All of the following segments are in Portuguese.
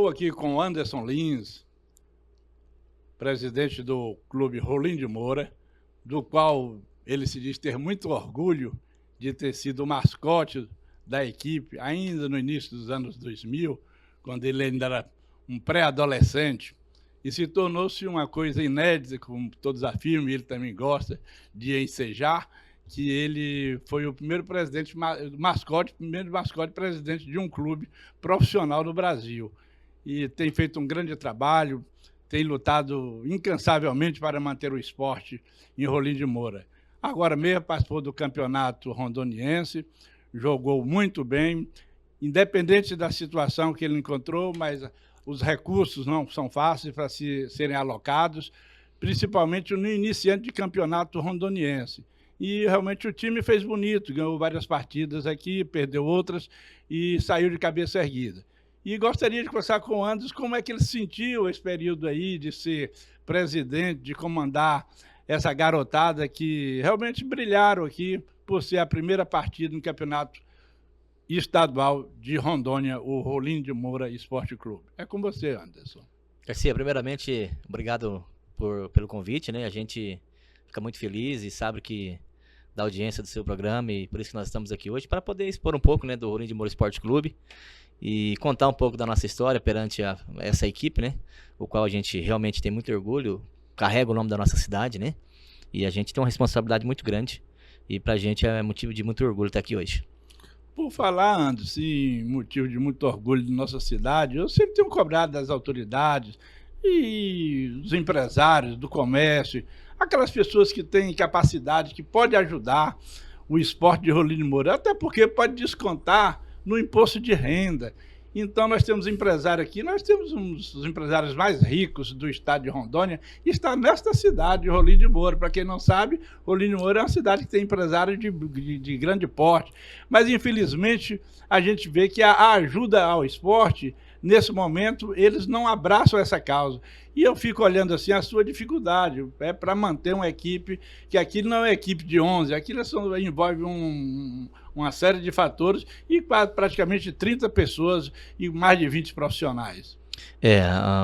Estou aqui com o Anderson Lins, presidente do Clube Rolim de Moura, do qual ele se diz ter muito orgulho de ter sido o mascote da equipe ainda no início dos anos 2000, quando ele ainda era um pré-adolescente, e se tornou-se uma coisa inédita, como todos afirmam, e ele também gosta de ensejar, que ele foi o primeiro primeiro mascote presidente de um clube profissional no Brasil. E tem feito um grande trabalho, tem lutado incansavelmente para manter o esporte em Rolim de Moura. Agora mesmo participou do campeonato rondoniense, jogou muito bem, independente da situação que ele encontrou, mas os recursos não são fáceis para serem alocados, principalmente no iniciante de campeonato rondoniense. E realmente o time fez bonito, ganhou várias partidas aqui, perdeu outras e saiu de cabeça erguida. E gostaria de conversar com o Anderson como é que ele sentiu esse período aí de ser presidente, de comandar essa garotada que realmente brilharam aqui por ser a primeira partida no campeonato estadual de Rondônia, o Rolim de Moura Esporte Clube. É com você, Anderson. Garcia, primeiramente, obrigado pelo convite, né? A gente fica muito feliz e sabe que da audiência do seu programa, e por isso que nós estamos aqui hoje, para poder expor um pouco, né, do Rolim de Moura Esporte Clube e contar um pouco da nossa história perante essa equipe, né, o qual a gente realmente tem muito orgulho, carrega o nome da nossa cidade, né, e a gente tem uma responsabilidade muito grande, e pra gente é motivo de muito orgulho estar aqui hoje. Por falar, Anderson, em motivo de muito orgulho de nossa cidade, eu sempre tenho cobrado das autoridades e dos empresários, do comércio, aquelas pessoas que têm capacidade, que podem ajudar o esporte de Rolim de Moura, até porque pode descontar no imposto de renda. Então nós temos empresário aqui, nós temos um dos empresários mais ricos do estado de Rondônia, e está nesta cidade, Rolim de Moura. Para quem não sabe, Rolim de Moura é uma cidade que tem empresários de grande porte, mas infelizmente a gente vê que a ajuda ao esporte, nesse momento, eles não abraçam essa causa. E eu fico olhando assim a sua dificuldade, para manter uma equipe, que aquilo não é equipe de 11, aquilo envolve uma série de fatores e praticamente 30 pessoas e mais de 20 profissionais.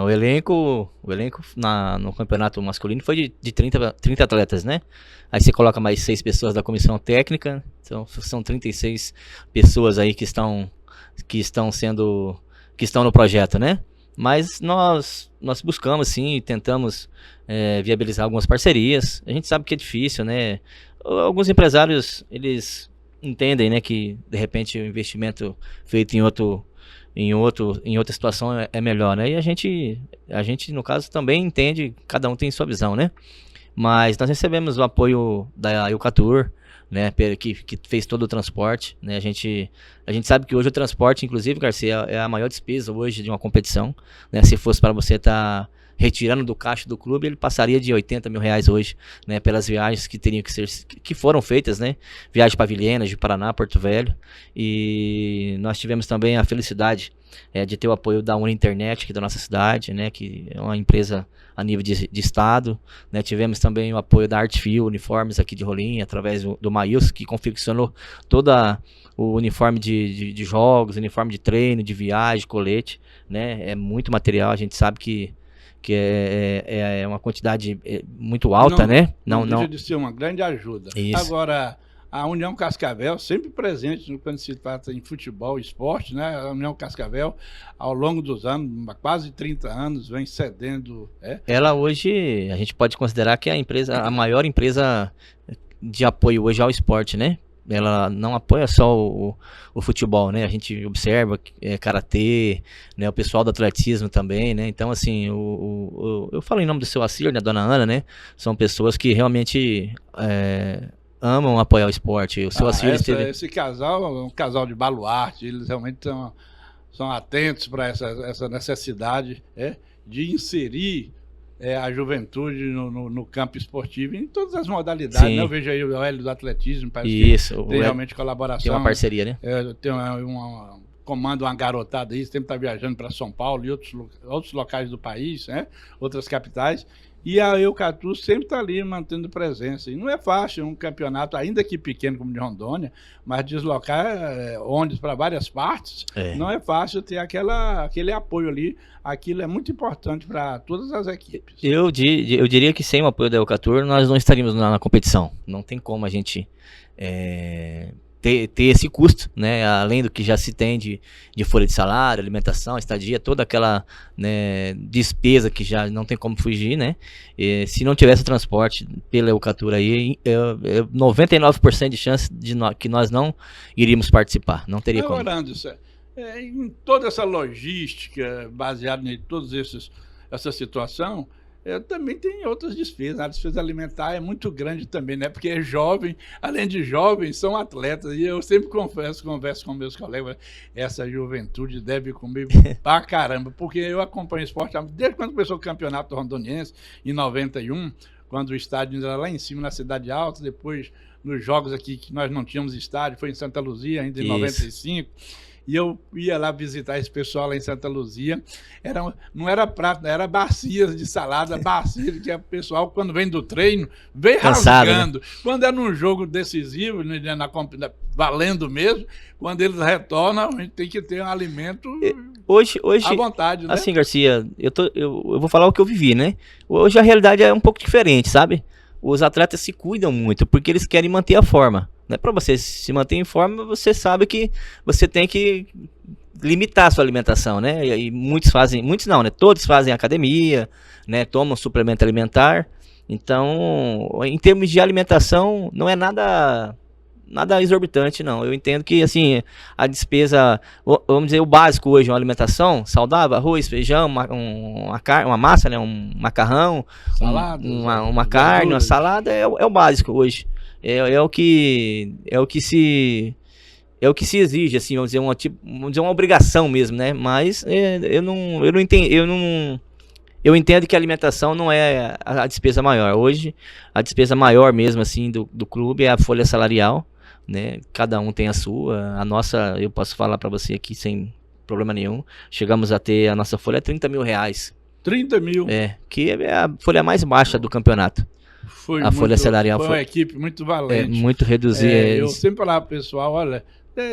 O elenco no campeonato masculino foi de 30 atletas, né? Aí você coloca mais 6 pessoas da comissão técnica, então são 36 pessoas aí que estão no projeto, né? Mas nós buscamos, sim, tentamos viabilizar algumas parcerias. A gente sabe que é difícil, né? Alguns empresários, eles entendem, né, que de repente o investimento feito em outra situação é melhor, né? E a gente no caso também entende, cada um tem sua visão, né? Mas nós recebemos o apoio da Eucatur, né, que fez todo o transporte, né? A gente sabe que hoje o transporte, inclusive, Garcia, é a maior despesa hoje de uma competição, né? Se fosse para você estar retirando do caixa do clube, ele passaria de R$80 mil hoje, né, pelas viagens que foram feitas, né? Viagem para Vilhena, de Paraná, Porto Velho, e nós tivemos também a felicidade de ter o apoio da Uninternet aqui da nossa cidade, né, que é uma empresa a nível de estado, né? Tivemos também o apoio da Artfio Uniformes aqui de Rolim, através do Maílson, que confeccionou toda o uniforme de jogos, uniforme de treino, de viagem, colete, né? É muito material, a gente sabe que é uma quantidade muito alta, né? Não deixa de ser uma grande ajuda. Isso. Agora, a União Cascavel, sempre presente quando se trata em futebol, esporte, né? A União Cascavel, ao longo dos anos, há quase 30 anos, vem cedendo. Ela hoje, a gente pode considerar que é a maior empresa de apoio hoje ao esporte, né? Ela não apoia só o futebol, né? A gente observa karatê, né? O pessoal do atletismo também, né? Então, assim, eu falo em nome do seu Acir, né? Dona Ana, né? São pessoas que realmente amam apoiar o esporte. O seu Acir esse casal é um casal de baluarte, eles realmente são atentos para essa necessidade de inserir a juventude no campo esportivo, em todas as modalidades, né? Eu vejo aí o Hélio do atletismo, parece que tem realmente colaboração. Tem uma parceria, né? Tem comanda uma garotada aí, sempre está viajando para São Paulo e outros locais do país, né? Outras capitais. E a Eucatu sempre está ali mantendo presença. E não é fácil um campeonato, ainda que pequeno como o de Rondônia, mas deslocar ônibus para várias partes, não é fácil ter aquele apoio ali. Aquilo é muito importante para todas as equipes. Eu diria que sem o apoio da Eucatur nós não estaríamos na competição. Não tem como a gente ter esse custo, né, além do que já se tem de folha de salário, alimentação, estadia, toda aquela, né, despesa que já não tem como fugir, né, se não tivesse o transporte pela Eucatur aí, 99% de chance que nós não iríamos participar, não teria como. Em toda essa logística baseada em essa situação, também tem outras despesas. A despesa alimentar é muito grande também, né? Porque é jovem, além de jovens, são atletas. E eu sempre converso com meus colegas, essa juventude deve comer pra caramba, porque eu acompanho esporte desde quando começou o campeonato rondoniense, em 91, quando o estádio era lá em cima, na Cidade Alta, depois nos jogos aqui que nós não tínhamos estádio, foi em Santa Luzia, ainda em 95. E eu ia lá visitar esse pessoal lá em Santa Luzia. Não era prato, era bacias de salada, bacias que o pessoal, quando vem do treino, vem cansado, rasgando. Né? Quando é num jogo decisivo, valendo mesmo, quando eles retornam, a gente tem que ter um alimento hoje à vontade. Né? Assim, Garcia, eu vou falar o que eu vivi, né? Hoje a realidade é um pouco diferente, sabe? Os atletas se cuidam muito, porque eles querem manter a forma. Né? Para você se manter em forma, você sabe que você tem que limitar a sua alimentação, né? E muitos não, né? Todos fazem academia, né? Tomam suplemento alimentar. Então, em termos de alimentação, não é nada exorbitante, não. Eu entendo que, assim, a despesa, vamos dizer, o básico hoje, uma alimentação saudável, arroz, feijão, uma massa, né? Um macarrão, uma carne, uma salada, é o básico hoje. É o que se exige, assim, vamos dizer uma obrigação mesmo, né? Mas eu entendo que a alimentação não é a despesa maior. Hoje, a despesa maior mesmo, assim, do clube é a folha salarial, né? Cada um tem a sua. A nossa, eu posso falar para você aqui sem problema nenhum, chegamos a ter, a nossa folha é R$30 mil. 30 mil? Que é a folha mais baixa do campeonato. Folha salarial foi uma equipe muito valente. Muito reduzida. Eu sempre falava pro pessoal, olha,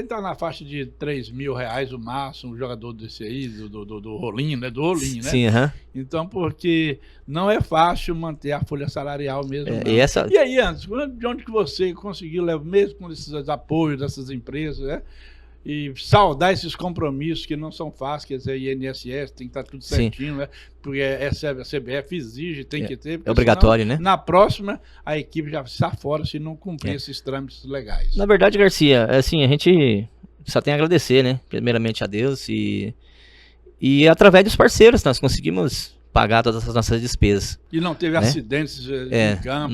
tá na faixa de R$3 mil o máximo, um jogador desse aí, do Rolinho, né? Do Rolinho, né? Sim, Então, porque não é fácil manter a folha salarial mesmo. E aí, Anderson, de onde que você conseguiu, mesmo com esses apoios dessas empresas, né? E saldar esses compromissos que não são fáceis, quer dizer, INSS, tem que estar tudo certinho, né? Porque a CBF exige, tem que ter. É obrigatório, senão, né? Na próxima, a equipe já está fora se não cumprir esses trâmites legais. Na verdade, Garcia, assim, a gente só tem a agradecer, né? Primeiramente a Deus e através dos parceiros nós conseguimos pagar todas as nossas despesas. E não teve acidentes em campo?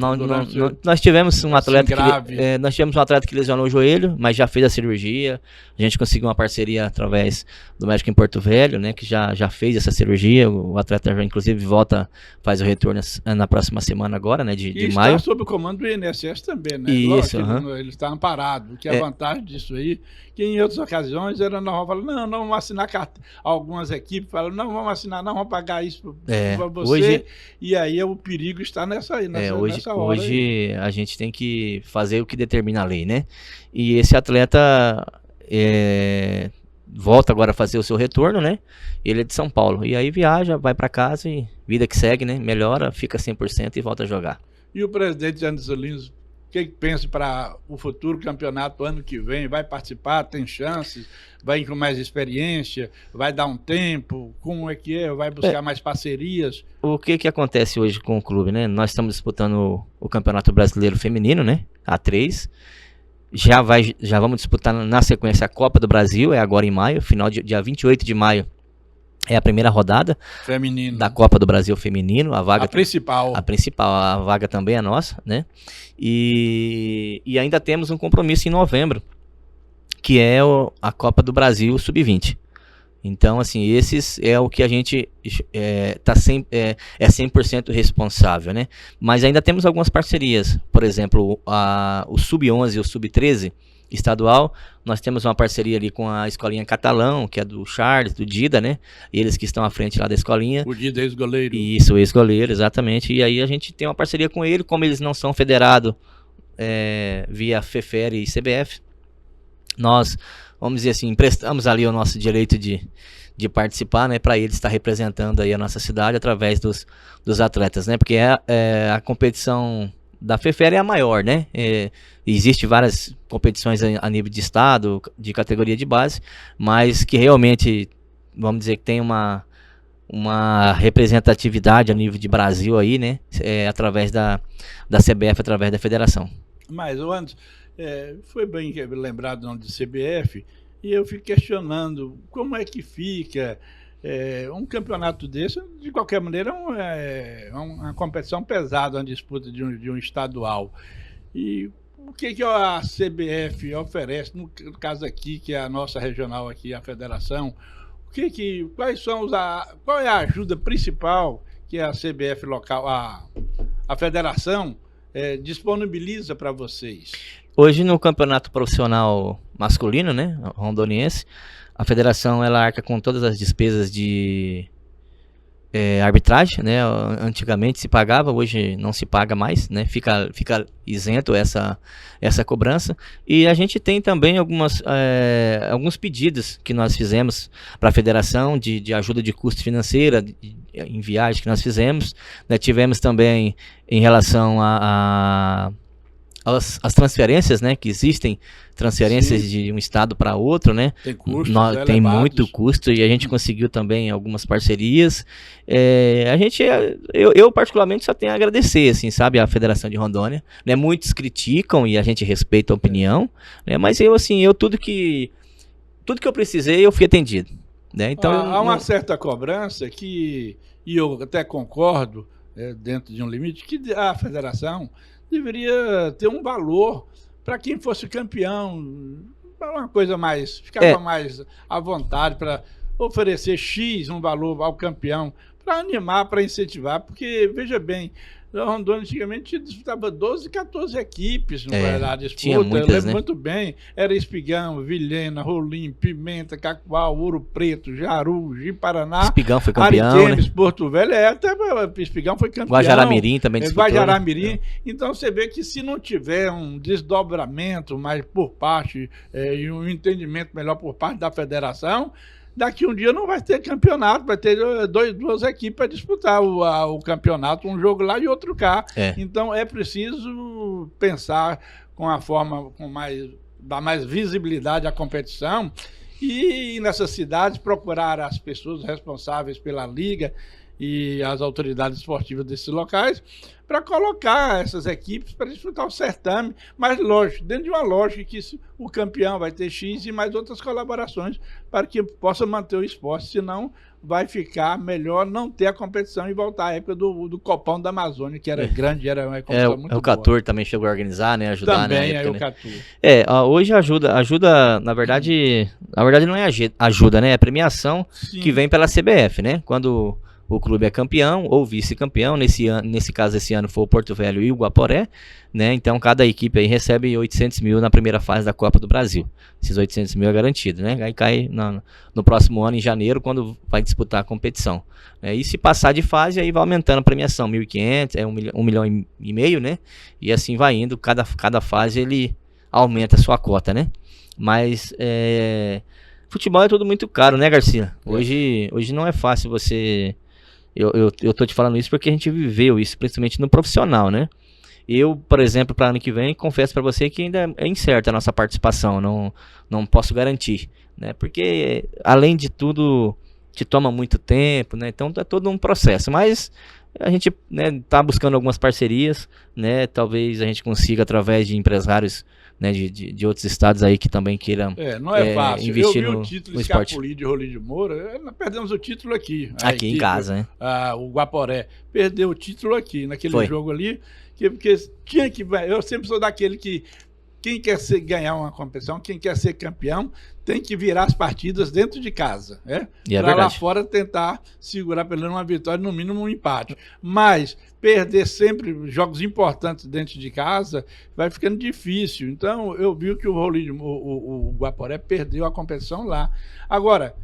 Nós tivemos um atleta que lesionou o joelho, mas já fez a cirurgia. A gente conseguiu uma parceria através do médico em Porto Velho, né, que já fez essa cirurgia. O atleta já, inclusive, faz o retorno na próxima semana agora, né, de maio. E está sob o comando do INSS também, né? Isso, ele está amparado, que a vantagem disso aí, que em outras ocasiões era normal falar, não vamos assinar algumas equipes falam, não vamos assinar, não vamos pagar isso para você, hoje, e aí o perigo está nessa hora. Hoje a gente tem que fazer o que determina a lei, né? E esse atleta volta agora a fazer o seu retorno, né? Ele é de São Paulo, e aí viaja, vai para casa e vida que segue, né? Melhora, fica 100% e volta a jogar. E o presidente Anderson Lins, o que pensa para o futuro campeonato ano que vem? Vai participar? Tem chances? Vai com mais experiência? Vai dar um tempo? Como é que é? Vai buscar mais parcerias? O que acontece hoje com o clube, né? Nós estamos disputando o Campeonato Brasileiro Feminino, né? A3. Já vamos disputar na sequência a Copa do Brasil, é agora em maio, dia 28 de maio. É a primeira rodada feminino da Copa do Brasil Feminino. A principal. A vaga também é nossa, né? E ainda temos um compromisso em novembro, que é a Copa do Brasil Sub-20. Então, assim, esses é o que a gente é 100% responsável, né? Mas ainda temos algumas parcerias. Por exemplo, o Sub-11 e o Sub-13, estadual. Nós temos uma parceria ali com a Escolinha Catalão, que é do Charles, do Dida, né? Eles que estão à frente lá da escolinha. O Dida ex-goleiro. Isso, ex-goleiro, exatamente. E aí a gente tem uma parceria com ele, como eles não são federados via FEFER e CBF, nós, vamos dizer assim, emprestamos ali o nosso direito de participar, né, para ele estar representando aí a nossa cidade através dos atletas, né, porque a competição da FEFER é a maior, né, existe várias competições a nível de estado, de categoria de base, mas que realmente, vamos dizer que tem uma representatividade a nível de Brasil aí, né, através da CBF, através da federação. Mas, Anderson, foi bem lembrado o nome de CBF, e eu fico questionando como é que fica um campeonato desse. De qualquer maneira, é uma competição pesada, uma disputa de um estadual. E o que a CBF oferece, no caso aqui, que é a nossa regional aqui, a federação, qual é a ajuda principal que a CBF local, a federação, disponibiliza para vocês? Hoje no campeonato profissional masculino, né, rondoniense, a federação ela arca com todas as despesas de arbitragem, né? Antigamente se pagava, hoje não se paga mais, né? Fica isento essa cobrança. E a gente tem também alguns pedidos que nós fizemos para a federação de ajuda de custo financeira em viagem que nós fizemos, né? Tivemos também em relação as transferências, né, que existem transferências Sim. de um estado para outro, né? Tem custos tem muito custo e a gente conseguiu também algumas parcerias. Eu particularmente só tenho a agradecer, assim, sabe, a Federação de Rondônia, né? Muitos criticam e a gente respeita a opinião, né? Mas tudo que eu precisei eu fui atendido, né? Então há uma certa cobrança e eu até concordo, dentro de um limite, que a federação deveria ter um valor para quem fosse campeão, uma coisa mais, ficava mais à vontade para oferecer X, um valor ao campeão, para animar, para incentivar, porque, veja bem, a Rondônia antigamente disputava 12, 14 equipes na disputa. Tinha muitas, eu lembro né? muito bem. Era Espigão, Vilhena, Rolim, Pimenta, Cacoal, Ouro Preto, Jaru, Ji-Paraná. Espigão foi campeão, Ariquemes, né? Porto Velho, até Espigão foi campeão. Guajará-Mirim também disputou. Guajará-Mirim. Né? Então você vê que se não tiver um desdobramento mais por parte e um entendimento melhor por parte da federação, daqui um dia não vai ter campeonato, vai ter duas equipes para disputar o campeonato, um jogo lá e outro cá. Então é preciso pensar com a forma dar mais visibilidade à competição e nessas cidades procurar as pessoas responsáveis pela liga e as autoridades esportivas desses locais para colocar essas equipes para disputar o certame, mas lógico, dentro de uma lógica que o campeão vai ter X e mais outras colaborações para que possa manter o esporte, senão vai ficar melhor não ter a competição e voltar à época do Copão da Amazônia, que era grande, era uma competição muito boa. O Catur também chegou a organizar, né, ajudar também, na época, o Catur. Hoje ajuda, na verdade não é ajuda, né, é premiação. Sim. Que vem pela CBF, né, quando o clube é campeão ou vice-campeão, nesse caso esse ano foi o Porto Velho e o Guaporé, né? Então cada equipe aí recebe 800 mil na primeira fase da Copa do Brasil. Esses 800 mil é garantido, né? Aí cai no próximo ano, em janeiro, quando vai disputar a competição. E se passar de fase, aí vai aumentando a premiação, 1.500, 1,5 milhão, né? E assim vai indo, cada fase ele aumenta a sua cota, né? Mas futebol é tudo muito caro, né, Garcia? Hoje não é fácil você... Eu tô te falando isso porque a gente viveu isso, principalmente no profissional, né? Eu, por exemplo, para ano que vem, confesso para você que ainda é incerta a nossa participação, não posso garantir, né? Porque, além de tudo, te toma muito tempo, né? Então, é todo um processo, mas a gente, né, tá buscando algumas parcerias, né? Talvez a gente consiga, através de empresários, né, de outros estados aí que também queiram não é fácil. investir eu vi o título Escapuli de Rolim de Moura, nós perdemos o título aqui. Aqui em casa, né? O Guaporé perdeu o título aqui, naquele jogo ali, porque tinha que... Eu sempre sou daquele que quem quer ganhar uma competição, quem quer ser campeão, tem que virar as partidas dentro de casa, né? Para lá fora tentar segurar pelo menos uma vitória, no mínimo um empate. Mas perder sempre jogos importantes dentro de casa vai ficando difícil. Então eu vi que o Guaporé perdeu a competição lá. Agora,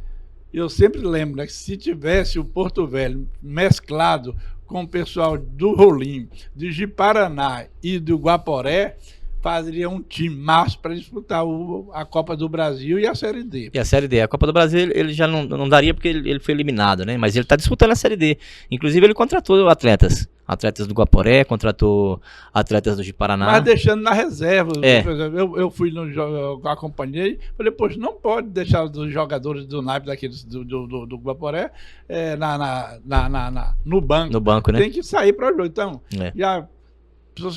eu sempre lembro, né, que se tivesse o Porto Velho mesclado com o pessoal do Rolim, de Ji-Paraná e do Guaporé, faria um time massa para disputar a Copa do Brasil e a Série D. E a Série D. A Copa do Brasil ele já não daria porque ele foi eliminado, né? Mas ele está disputando a Série D. Inclusive ele contratou atletas. Atletas do Guaporé, contratou atletas do Ji-Paraná. Mas deixando na reserva. Por exemplo, eu fui no jogo, acompanhei, falei, poxa, não pode deixar os jogadores do naipe daqueles do Guaporé no banco. No banco, né? Tem que sair para o jogo. Então, já...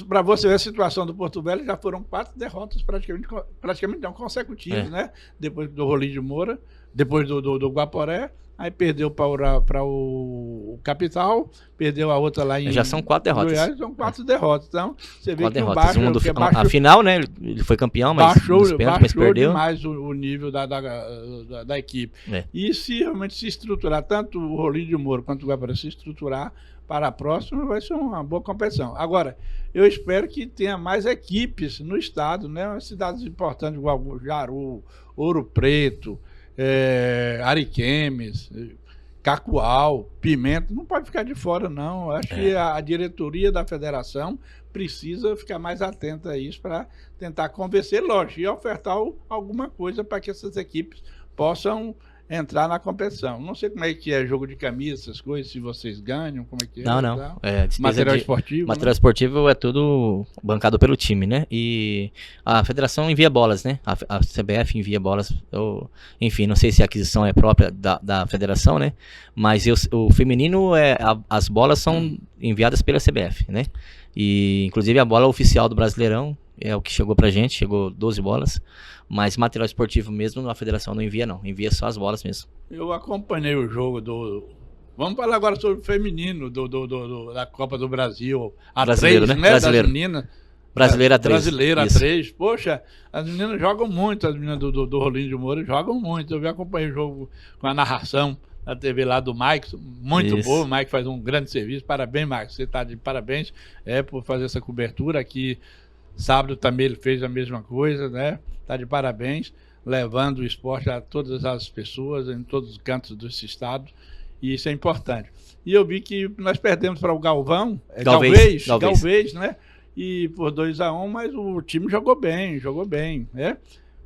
Para você ver a situação do Porto Velho, já foram 4 derrotas praticamente não, consecutivas, né? Depois do Rolim de Moura, depois do Guaporé, aí perdeu para o Capital, perdeu a outra lá em... Já são 4 derrotas. Goiás, são 4 derrotas. Então, você vê 4 que baixo... A final, né? Ele foi campeão, mas baixou perdeu demais o nível da equipe. E se realmente se estruturar, tanto o Rolim de Moura quanto o Guaporé se estruturar, para a próxima vai ser uma boa competição. Agora, eu espero que tenha mais equipes no estado, né? Cidades importantes igual Jaru, Ouro Preto, Ariquemes, Cacoal, Pimenta, não pode ficar de fora, não. Eu acho que a diretoria da federação precisa ficar mais atenta a isso para tentar convencer, lógico, e ofertar alguma coisa para que essas equipes possam entrar na competição. Não sei como é que é jogo de camisa, essas coisas, se vocês ganham, como é que é. Não. Material esportivo. Material esportivo é tudo bancado pelo time, né? E a federação envia bolas, né? A CBF envia bolas. Enfim, não sei se a aquisição é própria da federação, né? Mas o feminino, as bolas são enviadas pela CBF, né? E inclusive a bola oficial do Brasileirão é o que chegou pra gente, chegou 12 bolas. Mas material esportivo mesmo, a federação não envia, não. Envia só as bolas mesmo. Eu acompanhei o jogo Vamos falar agora sobre o feminino da Copa do Brasil. Brasileiro, né? Brasileiro. Das meninas. Brasileira 3. Brasileira 3. Poxa, as meninas jogam muito, as meninas do Rolim de Moura jogam muito. Eu acompanhei o jogo com a narração da TV lá do Mike, muito boa. O Mike faz um grande serviço. Parabéns, Mike. Você está de parabéns por fazer essa cobertura aqui. Sábado também ele fez a mesma coisa, né? Tá de parabéns, levando o esporte a todas as pessoas, em todos os cantos desse estado, e isso é importante. E eu vi que nós perdemos para o Galvez, né? E por 2-1, mas o time jogou bem, né?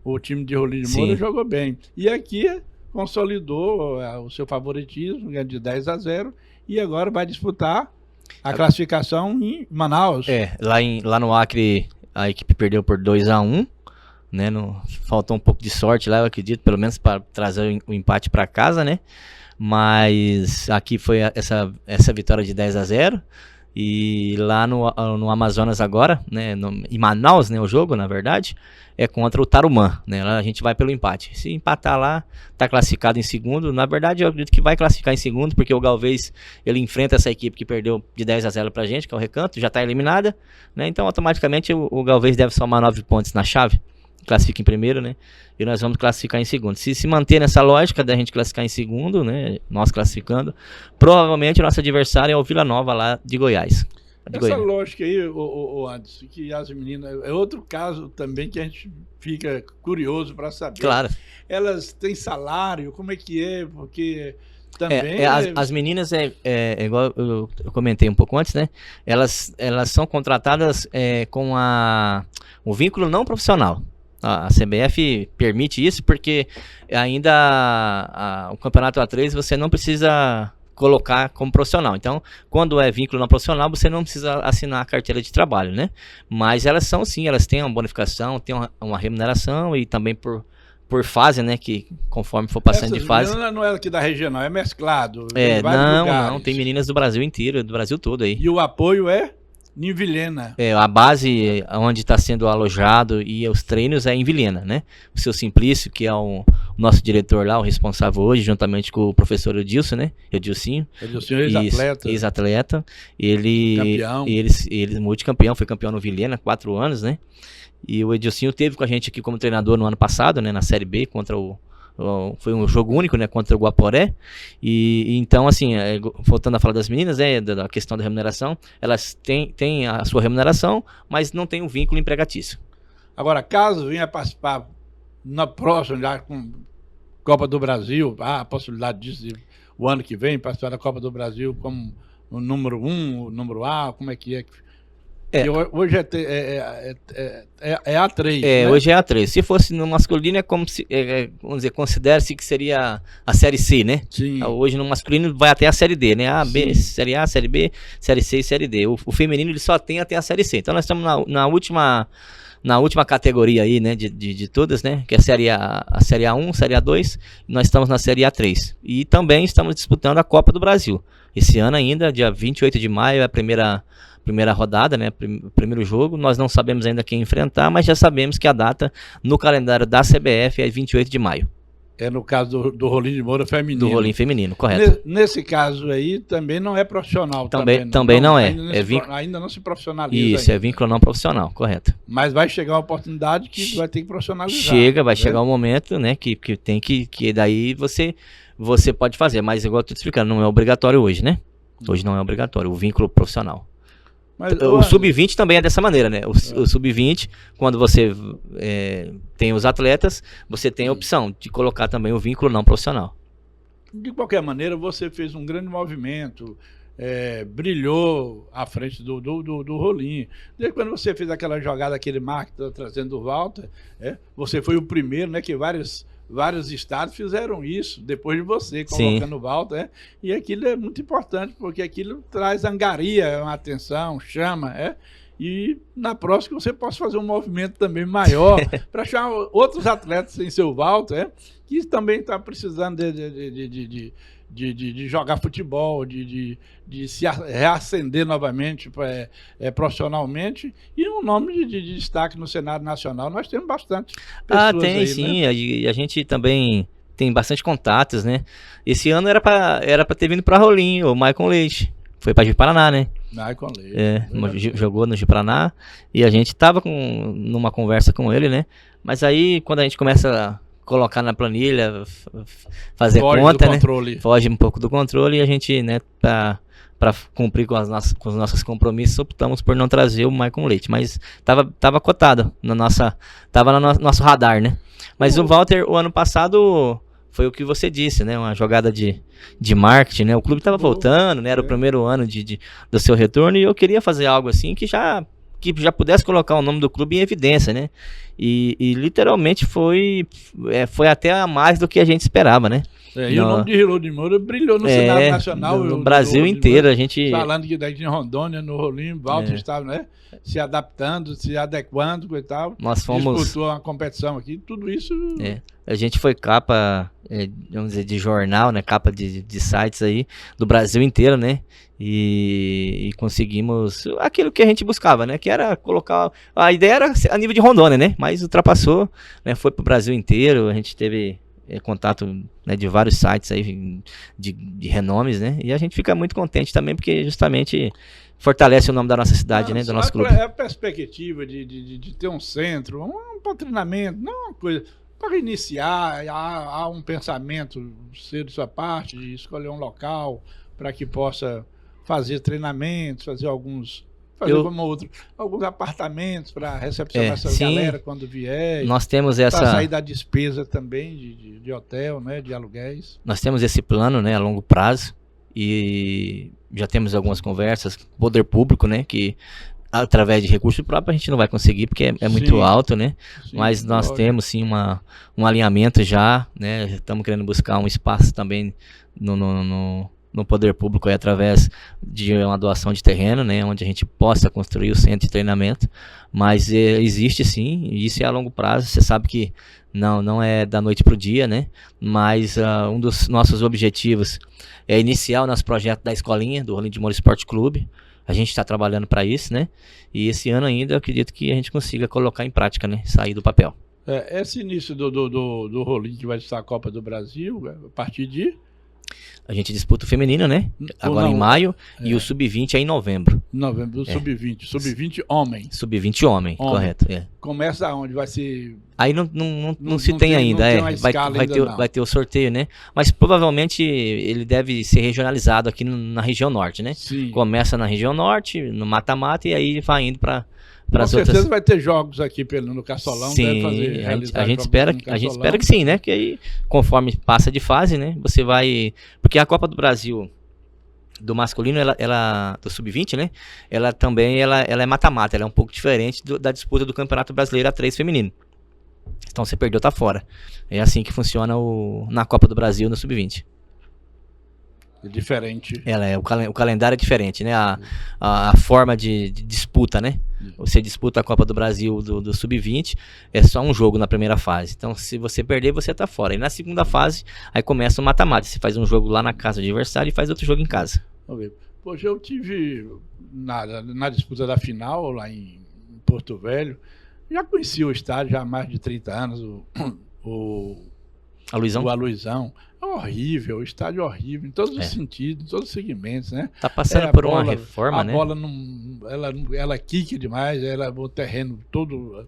O time de Rolim de Moura jogou bem. E aqui consolidou o seu favoritismo, ganhou de 10-0, e agora vai disputar a classificação em Manaus. Lá no Acre a equipe perdeu por 2-1. Né, faltou um pouco de sorte lá, eu acredito, pelo menos para trazer o empate para casa, né? Mas aqui foi essa vitória de 10-0. E lá no Amazonas agora, né, em Manaus, né, o jogo, na verdade, é contra o Tarumã, né? Lá a gente vai pelo empate. Se empatar lá, tá classificado em segundo. Na verdade, eu acredito que vai classificar em segundo, porque o Galvez, ele enfrenta essa equipe que perdeu de 10-0 pra gente, que é o Recanto, já tá eliminada, né? Então, automaticamente, o Galvez deve somar 9 pontos na chave. Classifica em primeiro, né? E nós vamos classificar em segundo. Se manter nessa lógica da gente classificar em segundo, né? Nós classificando, provavelmente o nosso adversário é o Vila Nova lá de Goiás. Essa lógica aí, Anderson, que as meninas... É outro caso também que a gente fica curioso para saber. Claro. Elas têm salário? Como é que é? Porque também... As meninas, igual eu comentei um pouco antes, né? Elas são contratadas com o vínculo não profissional. A CBF permite isso porque ainda o campeonato A3 você não precisa colocar como profissional. Então, quando é vínculo não profissional, você não precisa assinar a carteira de trabalho, né? Mas elas são sim, elas têm uma bonificação, têm uma remuneração e também por fase, né? Que conforme for passando de fase... Não é aqui da regional, é mesclado. Não, tem meninas do Brasil inteiro, do Brasil todo aí. E o apoio é? Em Vilhena. A base onde está sendo alojado e os treinos é em Vilhena, né? O seu Simplício, que é o nosso diretor lá, o responsável hoje, juntamente com o professor Edilson, né? Edilcinho, ex-atleta. Ex-atleta. Ele multicampeão, foi campeão no Vilhena, 4 anos, né? E o Edilcinho teve com a gente aqui como treinador no ano passado, né? Na Série B, foi um jogo único, né, contra o Guaporé. E então, assim, voltando a falar das meninas, da questão da remuneração, elas têm a sua remuneração, mas não tem um vínculo empregatício. Agora, caso venha participar na próxima, já com Copa do Brasil, há a possibilidade disso, o ano que vem, participar da Copa do Brasil como o número 1, o número A, como é que é? Hoje é A3, né? Hoje é A3. Se fosse no masculino, é como se, vamos dizer, considere-se que seria a Série C, né? Sim. Hoje no masculino vai até a Série D, né? A, B, Série A, Série B, Série C e Série D. O feminino ele só tem até a Série C. Então nós estamos na última categoria aí, né, de todas, né, que é a Série A1, Série A2, nós estamos na Série A3. E também estamos disputando a Copa do Brasil. Esse ano ainda, dia 28 de maio, é a primeira rodada, né, primeiro jogo. Nós não sabemos ainda quem enfrentar, mas já sabemos que a data no calendário da CBF é 28 de maio. É no caso do Rolim de Moura feminino. Do Rolim feminino, correto. Nesse caso aí, também não é profissional. Também não é. Ainda não se profissionaliza. Isso, ainda. É vínculo não profissional, correto. Mas vai chegar uma oportunidade que vai ter que profissionalizar. Vai chegar um momento, né, que tem que daí você pode fazer. Mas igual eu estou te explicando, não é obrigatório hoje, né? Hoje não é obrigatório, o vínculo profissional. Mas, o Sub-20 também é dessa maneira, né? O Sub-20, quando você tem os atletas, você tem a opção de colocar também o vínculo não profissional. De qualquer maneira, você fez um grande movimento, brilhou à frente do Rolim. Desde quando você fez aquela jogada, aquele marketing trazendo o Walter, você foi o primeiro, né? Que vários estados fizeram isso depois de você, colocando o Walter, e aquilo é muito importante, porque aquilo traz angaria, uma atenção, chama, e na próxima você possa fazer um movimento também maior para chamar outros atletas sem seu Walter, que também está precisando de jogar futebol, de se reacender novamente profissionalmente, e um nome de destaque no cenário nacional. Nós temos bastante pessoas tem aí, sim, né? E a gente também tem bastante contatos, né? Esse ano era para ter vindo para Rolim, o Maicon Leite, foi para Ji-Paraná, né? Maicon Leite. Jogou no Ji-Paraná, e a gente estava numa conversa com ele, né? Mas aí, quando a gente começa a colocar na planilha, fazer conta, né? Foge um pouco do controle, e a gente, né, para cumprir com os nossos compromissos, optamos por não trazer o Maicon Leite, mas tava cotado tava no nosso radar, né? Mas o Walter, o ano passado, foi o que você disse, né? Uma jogada de marketing, né? O clube estava voltando, né? Era o primeiro ano do seu retorno, e eu queria fazer algo assim que já pudesse colocar o nome do clube em evidência, né? E literalmente foi até a mais do que a gente esperava, né? E o nome de Rolim de Moura brilhou no cenário nacional. No Brasil inteiro, a gente... Falando que daqui em Rondônia, no Rolim, Walter estava, né, se adaptando, se adequando e tal. Nós fomos... Disputou uma competição aqui, tudo isso... A gente foi capa, vamos dizer, de jornal, né? Capa de sites aí do Brasil inteiro, né? E conseguimos aquilo que a gente buscava, né? Que era colocar... A ideia era a nível de Rondônia, né? Mas ultrapassou, né? Foi pro Brasil inteiro, a gente teve contato, né, de vários sites aí de renomes, né? E a gente fica muito contente também, porque justamente fortalece o nome da nossa cidade, né? Do nosso clube. É a perspectiva de ter um centro, um treinamento, não uma coisa... Para iniciar, há um pensamento ser de sua parte, de escolher um local para que possa fazer treinamentos, fazer alguns apartamentos para recepcionar essa galera quando vier. Nós temos essa... Para sair da despesa também de hotel, né, de aluguéis. Nós temos esse plano, né, a longo prazo, e já temos algumas conversas com o poder público, né, que através de recurso próprio a gente não vai conseguir, porque é muito alto, né? Sim, mas nós temos sim um alinhamento já, né? Estamos querendo buscar um espaço também no poder público aí, através de uma doação de terreno, né, onde a gente possa construir o centro de treinamento, mas existe sim, e isso é a longo prazo. Você sabe que não é da noite para o dia, né, mas um dos nossos objetivos é iniciar o nosso projeto da escolinha, do Rolim de Moura Esporte Clube. A gente está trabalhando para isso, né, e esse ano ainda eu acredito que a gente consiga colocar em prática, né, sair do papel. Esse início do Rolim, que vai estar a Copa do Brasil, a partir de... A gente disputa o feminino, né? Agora em maio, e o sub-20 é em novembro. Novembro, o sub-20. Sub-20 homem. Sub-20 homem, correto. Começa aonde? Vai ser... Aí não se tem ainda, vai ter o sorteio, né? Mas provavelmente ele deve ser regionalizado aqui na região norte, né? Sim. Começa na região norte, no mata-mata, e aí vai indo para com certeza vai ter jogos aqui no Cassolão. Sim, a gente espera que sim, né? Que aí, conforme passa de fase, né? Você vai... Porque a Copa do Brasil do masculino, ela do sub-20, né? Ela também ela é mata-mata, ela é um pouco diferente da disputa do Campeonato Brasileiro A3 feminino. Então você perdeu, tá fora. É assim que funciona na Copa do Brasil no sub-20. É diferente. O calendário é diferente, né? A forma de disputa, né? Você disputa a Copa do Brasil do Sub-20, é só um jogo na primeira fase. Então, se você perder, você tá fora. E na segunda fase, aí começa o mata-mata. Você faz um jogo lá na casa do adversário e faz outro jogo em casa. Vamos ver. Poxa, eu tive na disputa da final, lá em Porto Velho, já conheci o estádio já há mais de 30 anos, o Aloizão. É horrível, o estádio é horrível, em todos os sentidos, em todos os segmentos, né? Tá passando por uma reforma, né? A bola ela quica demais, o terreno todo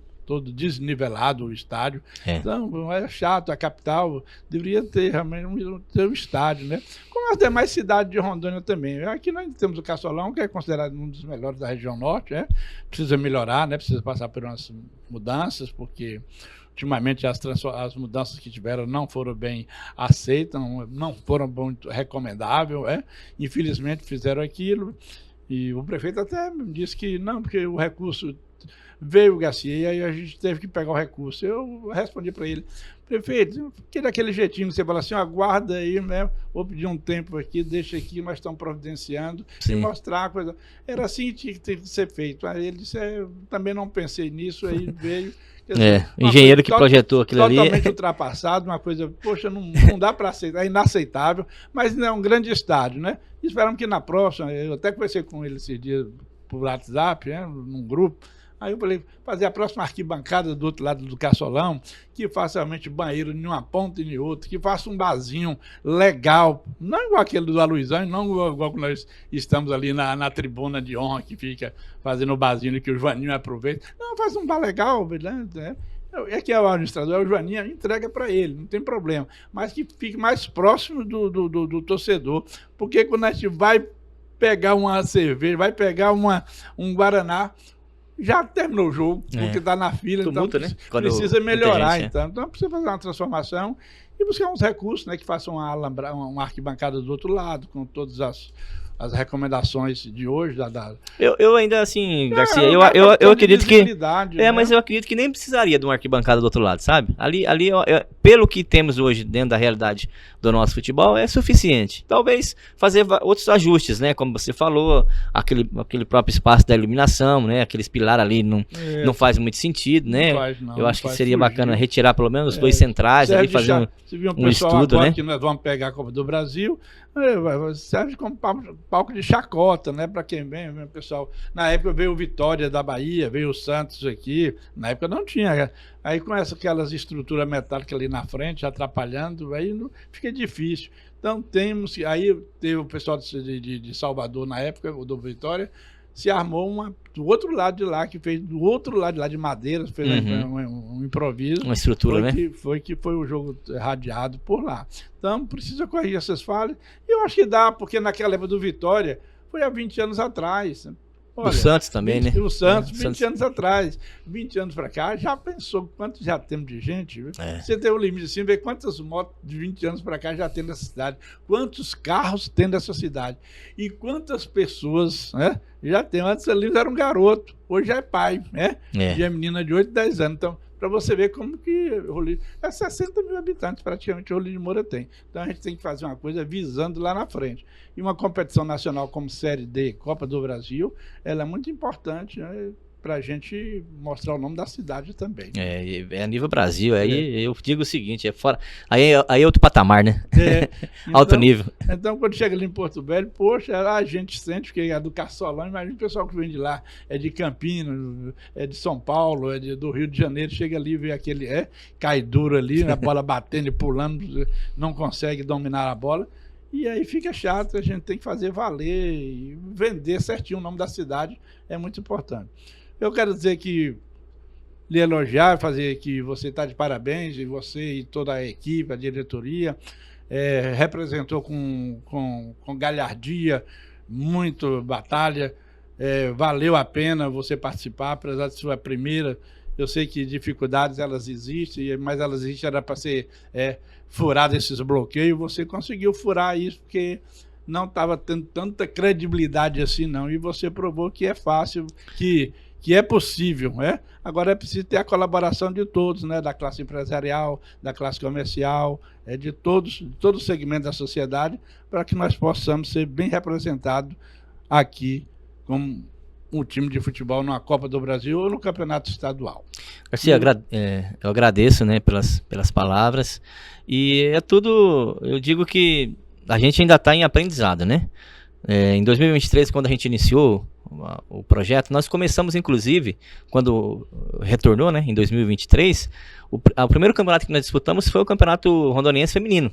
desnivelado, o estádio. Então, é chato, a capital deveria ter realmente um estádio, né? Como as demais cidades de Rondônia também. Aqui nós temos o Cassolão, que é considerado um dos melhores da região norte, né? Precisa melhorar, né? Precisa passar por umas mudanças, porque... Ultimamente as mudanças que tiveram não foram bem aceitas, não foram muito recomendáveis. Infelizmente fizeram aquilo e o prefeito até disse que não, porque o recurso veio, Garcia, e aí a gente teve que pegar o recurso. Eu respondi para ele: prefeito, que daquele jeitinho você fala assim, aguarda aí, né? Vou pedir um tempo aqui, deixa aqui, nós estamos providenciando. Sim. E mostrar a coisa. Era assim que tinha que ser feito. Aí ele disse: também não pensei nisso, aí veio... engenheiro que projetou aquilo ali. Totalmente ultrapassado, uma coisa, poxa, não dá para aceitar, é inaceitável, mas não é um grande estádio, né? Esperamos que na próxima, eu até conversei com ele esse dia por WhatsApp, né, num grupo, aí eu falei, fazer a próxima arquibancada do outro lado do Cassolão, que faça realmente banheiro em uma ponta e em outra, que faça um barzinho legal, não igual aquele do Aloizão, não igual que nós estamos ali na tribuna de honra, que fica fazendo o barzinho que o Joaninho aproveita. Não, faz um bar legal, né? Que é o administrador, é o Joaninho, entrega para ele, não tem problema, mas que fique mais próximo do torcedor, porque quando a gente vai pegar uma cerveja, vai pegar um Guaraná, já terminou o jogo, porque está na fila, tumulto, então né? Precisa melhorar. Então precisa fazer uma transformação e buscar uns recursos, né, que façam uma arquibancada do outro lado, com todas as recomendações de hoje. Eu ainda assim, Garcia, eu acredito que... né? Mas eu acredito que nem precisaria de uma arquibancada do outro lado, sabe? Ali pelo que temos hoje dentro da realidade do nosso futebol, é suficiente. Talvez fazer outros ajustes, né? Como você falou, aquele próprio espaço da iluminação, né? Aqueles pilares ali não faz muito sentido, né? Eu acho que seria bacana retirar pelo menos os dois centrais ali, fazer um estudo, né? Que nós vamos pegar a Copa do Brasil, serve como palco de chacota, né? Para quem vem, o pessoal. Na época veio o Vitória da Bahia, veio o Santos aqui. Na época não tinha. Aí com aquelas estruturas metálicas ali na frente, atrapalhando, aí fica difícil. Então aí teve o pessoal de Salvador na época, o do Vitória, se armou do outro lado de lá, que fez do outro lado de lá de madeira, fez um improviso. Uma estrutura, né? Que foi o jogo radiado por lá. Então precisa corrigir essas falhas. E eu acho que dá, porque naquela época do Vitória foi há 20 anos atrás. Olha, o Santos também, né? O Santos, 20 anos atrás. 20 anos para cá, já pensou quanto já temos de gente? Você tem um limite assim, ver quantas motos de 20 anos para cá já tem nessa cidade, quantos carros tem nessa cidade e quantas pessoas, né, já tem. Antes ali era um garoto, hoje já é pai, né? Já é menina de 8, 10 anos. Então, para você ver como que Rolim... É 60 mil habitantes praticamente o Rolim de Moura tem. Então a gente tem que fazer uma coisa visando lá na frente. E uma competição nacional como Série D, Copa do Brasil, ela é muito importante, né, para a gente mostrar o nome da cidade também. É a nível Brasil, aí eu digo o seguinte, fora, aí é outro patamar, né? Então, alto nível. Então, quando chega ali em Porto Velho, poxa, a gente sente que é do Caçolão, imagina o pessoal que vem de lá, é de Campinas, é de São Paulo, do Rio de Janeiro, chega ali e vê aquele, cai duro ali, a bola batendo e pulando, não consegue dominar a bola. E aí fica chato, a gente tem que fazer valer e vender certinho o nome da cidade, é muito importante. Eu quero dizer que lhe elogiar, fazer que você está de parabéns, e você e toda a equipe, a diretoria, representou com galhardia, muito batalha, valeu a pena você participar, apesar de ser a primeira. Eu sei que dificuldades elas existem, mas elas existem era para ser furado esses bloqueios. Você conseguiu furar isso porque não estava tendo tanta credibilidade assim, não. E você provou que é fácil, que é possível, né? Agora é preciso ter a colaboração de todos, né? Da classe empresarial, da classe comercial, de todos os segmentos da sociedade, para que nós possamos ser bem representados aqui como um time de futebol numa Copa do Brasil ou no Campeonato Estadual. Garcia, eu agradeço, né, pelas palavras, e é tudo, eu digo que a gente ainda está em aprendizado, né? Em 2023, quando a gente iniciou o projeto, nós começamos, inclusive, quando retornou, né, em 2023, o primeiro campeonato que nós disputamos foi o Campeonato Rondoniense Feminino.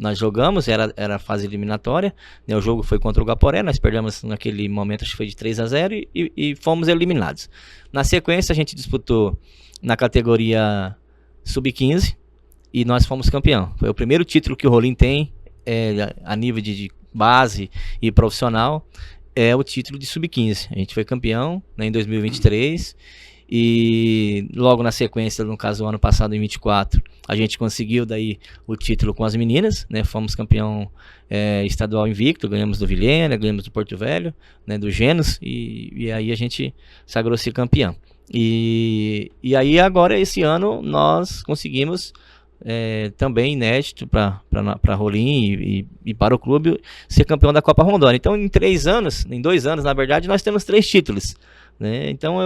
Nós jogamos, era a fase eliminatória, né, o jogo foi contra o Guaporé, nós perdemos naquele momento, acho que foi de 3-0 e fomos eliminados. Na sequência, a gente disputou na categoria Sub-15 e nós fomos campeão. Foi o primeiro título que o Rolim tem a nível de base e profissional, é o título de Sub-15. A gente foi campeão, né, em 2023 e logo na sequência, no caso, o ano passado, em 24, a gente conseguiu daí o título com as meninas, né, fomos campeão estadual invicto, ganhamos do Vilhena, ganhamos do Porto Velho, né, do Genos, e aí a gente sagrou-se campeão. E aí agora, esse ano, nós conseguimos também inédito para Rolim e para o clube ser campeão da Copa Rondônia. Então, em 2 anos, na verdade, nós temos 3 títulos. Né? Então,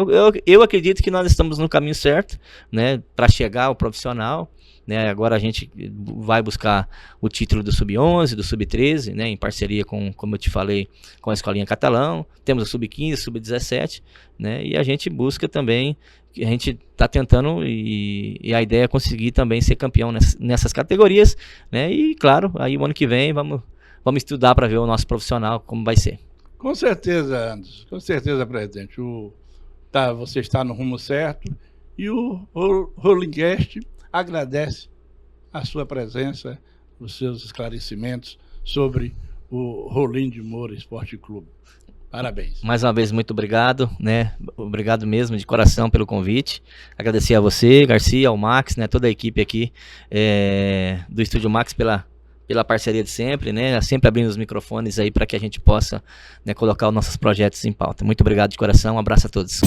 eu acredito que nós estamos no caminho certo, né, para chegar ao profissional. Né? Agora a gente vai buscar o título do Sub-11, do Sub-13, né, em parceria com, como eu te falei, com a Escolinha Catalão. Temos o Sub-15, Sub-17, né, e a gente busca também, a gente está tentando e a ideia é conseguir também ser campeão nessas categorias, né, e claro, aí o ano que vem vamos estudar para ver o nosso profissional como vai ser. Com certeza, Anderson, com certeza, presidente. Você está no rumo certo e o Rolimcast agradece a sua presença, os seus esclarecimentos sobre o Rolim de Moura Esporte Clube. Parabéns. Mais uma vez, muito obrigado, né? Obrigado mesmo, de coração, pelo convite. Agradecer a você, Garcia, ao Max, né? Toda a equipe aqui do Estúdio Max pela parceria de sempre, né? Sempre abrindo os microfones aí para que a gente possa, né, colocar os nossos projetos em pauta. Muito obrigado de coração, um abraço a todos.